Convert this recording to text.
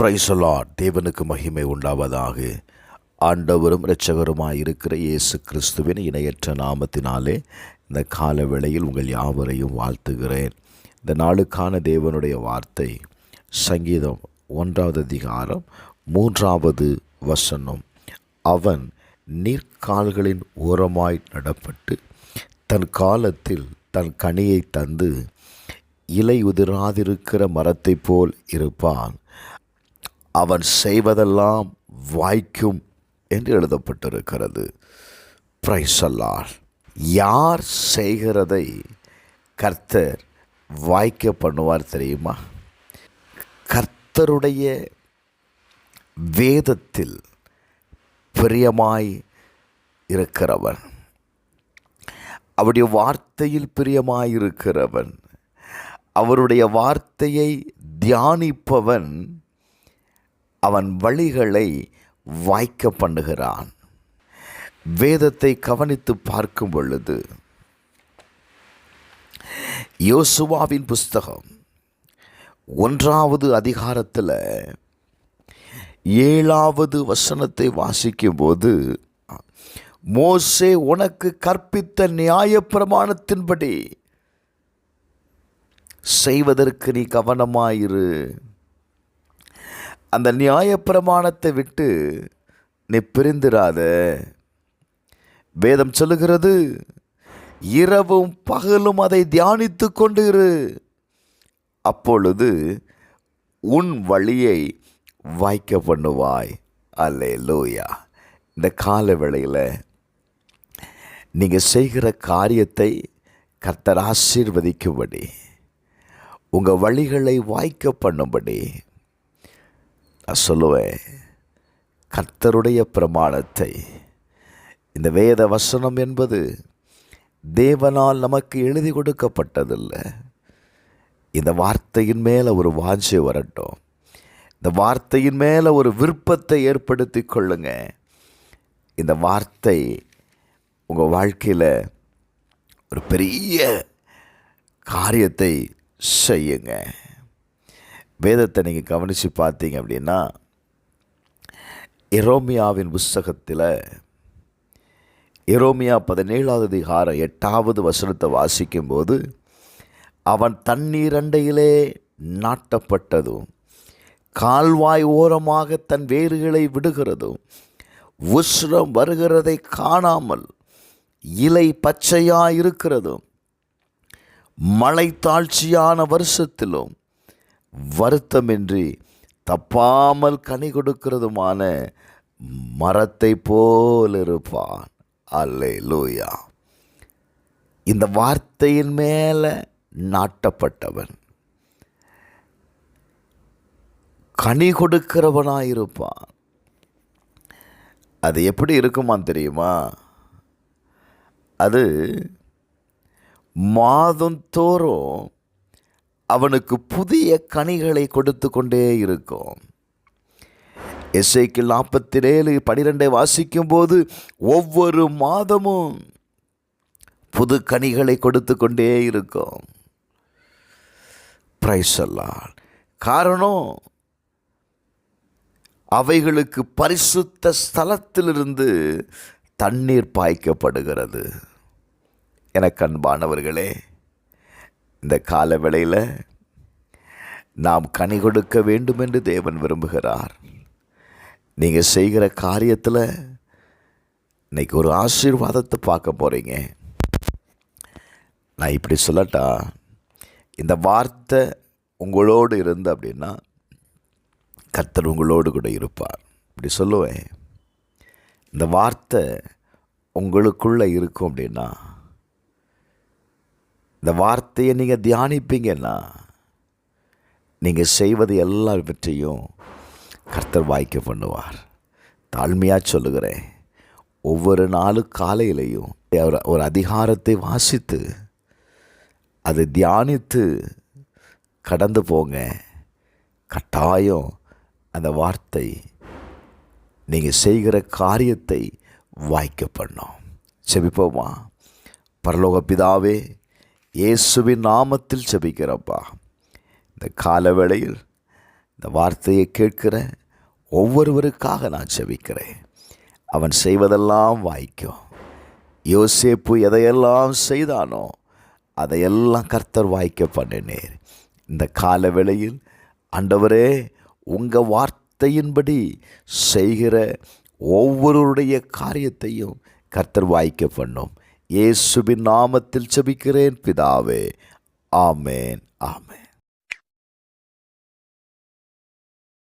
Praise the Lord. தேவனுக்கு மகிமை உண்டாவதாக. ஆண்டவரும் இரட்சகருமாய் இருக்கிற இயேசு கிறிஸ்துவின் இணையற்ற நாமத்தினாலே இந்த கால வேளையில் உங்கள் யாவரையும் வாழ்த்துகிறேன். இந்த நாளுக்கான தேவனுடைய வார்த்தை சங்கீதம் 1 அதிகாரம் 3 அவன் நீர்க்கால்களின் ஓரமாய் நடப்பட்டு தன் காலத்தில் தன் கனியை தந்து இலை உதிராதிருக்கிற மரத்தை போல் இருப்பான். அவன் செய்வதெல்லாம் வாய்க்கும் என்று எழுதப்பட்டிருக்கிறது. Praise the Lord. யார் செய்கிறதை கர்த்தர் வாய்க்க பண்ணுவார் தெரியுமா? கர்த்தருடைய வேதத்தில் பிரியமாய் இருக்கிறவன், அவருடைய வார்த்தையில் பிரியமாய் இருக்கிறவன், அவருடைய வார்த்தையை தியானிப்பவன் அவன் வழிகளை வாய்க்க பண்ணுகிறான். வேதத்தை கவனித்து பார்க்கும் பொழுது யோசுவாவின் புஸ்தகம் 1 அதிகாரத்தில் 7 வாசிக்கும் போது, மோசே உனக்கு கற்பித்த நியாயப்பிரமாணத்தின்படி செய்வதற்கு நீ கவனமாயிரு. அந்த நியாயப்பிரமாணத்தை விட்டு நீ பிரிந்திராத. வேதம் சொல்லுகிறது, இரவும் பகலும் அதை தியானித்து கொண்டு இரு, அப்பொழுது உன் வழியை வாய்க்க பண்ணுவாய். அல்லேலூயா. இந்த கால வேளையில் நீங்கள் செய்கிற காரியத்தை கர்த்தர் ஆசீர்வதிக்கும்படி, உங்கள் வழிகளை வாய்க்க பண்ணும்படி நான் சொல்லுவேன். கர்த்தருடைய பிரமாணத்தை, இந்த வேத வசனம் என்பது தேவனால் நமக்கு எழுதி கொடுக்கப்பட்டதில்லை. இந்த வார்த்தையின் மேலே ஒரு வாஞ்சை வரட்டும். இந்த வார்த்தையின் மேலே ஒரு விருப்பத்தை ஏற்படுத்தி கொள்ளுங்க. இந்த வார்த்தை உங்கள் வாழ்க்கையில் ஒரு பெரிய காரியத்தை செய்யுங்க. வேதத்தை நீங்கள் கவனித்து பார்த்தீங்க அப்படின்னா, எரேமியாவின் புஸ்தகத்தில் எரேமியா 17 அதிகாரம் 8 வாசிக்கும்போது, அவன் தண்ணீர் அண்டையிலே நாட்டப்பட்டதும் கால்வாய் ஓரமாக தன் வேர்களை விடுகிறதும் உஷ்ணம் வருகிறதை காணாமல் இலை பச்சையாயிருக்கிறதும் மழை தாழ்ச்சியான வருஷத்திலும் வருத்தமின்றி தப்பாமல் கனி கொடுக்கிறதுமான மரத்தை போல் இருப்பான். அல்லேலூயா. இந்த வார்த்தையின் மேலே நாட்டப்பட்டவன் கனி கொடுக்கிறவனாயிருப்பான். அது எப்படி இருக்குமான்னு தெரியுமா? அது மாதந்தோறும் அவனுக்கு புதிய கனிகளை கொடுத்து கொண்டே இருக்கும். எசேக்கியேல் 47:12 வாசிக்கும்போது, ஒவ்வொரு மாதமும் புது கனிகளை கொடுத்து கொண்டே இருக்கும். Praise the Lord. காரணம், அவைகளுக்கு பரிசுத்த ஸ்தலத்திலிருந்து தண்ணீர் பாய்க்கப்படுகிறது. எனக்கு அன்பானவர்களே, இந்த கால வேளையில் நாம் கனி கொடுக்க வேண்டும் என்று தேவன் விரும்புகிறார். நீங்கள் செய்கிற காரியத்தில் இன்னைக்கு ஒரு ஆசீர்வாதத்தை பார்க்க போகிறீங்க. நான் இப்படி சொல்லட்டா, இந்த வார்த்தை உங்களோடு இருந்து அப்படின்னா கர்த்தர் உங்களோடு கூட இருப்பார். இப்படி சொல்லுவேன். இந்த வார்த்தை உங்களுக்குள்ளே இருக்கும் அப்படின்னா, இந்த வார்த்தையை நீங்கள் தியானிப்பீங்கன்னா, நீங்கள் செய்வது எல்லாவற்றையும் கர்த்தர் வாய்க்க பண்ணுவார். தாழ்மையாக சொல்லுகிறேன், ஒவ்வொரு நாலு காலையிலையும் ஒரு அதிகாரத்தை வாசித்து அதை தியானித்து கடந்து போங்க. கட்டாயம் அந்த வார்த்தை நீங்கள் செய்கிற காரியத்தை வாய்க்க பண்ணும். செபிப்போமா? பரலோக பிதாவே, இயேசுவின் நாமத்தில் செபிக்கிறப்பா, இந்த கால வேளையில் இந்த வார்த்தையை கேட்கிற ஒவ்வொருவருக்காக நான் ஜெபிக்கிறேன். அவன் செய்வதெல்லாம் வாய்க்கும். யோசேப்பு எதையெல்லாம் செய்தானோ அதையெல்லாம் கர்த்தர் வாய்க்க பண்ணினீர். இந்த கால வேளையில் ஆண்டவரே, உங்கள் வார்த்தையின்படி செய்கிற ஒவ்வொருடைய காரியத்தையும் கர்த்தர் வாய்க்க பண்ணும். இயேசுவின் நாமத்தில் ஜெபிக்கிறேன் பிதாவே. ஆமேன், ஆமேன்.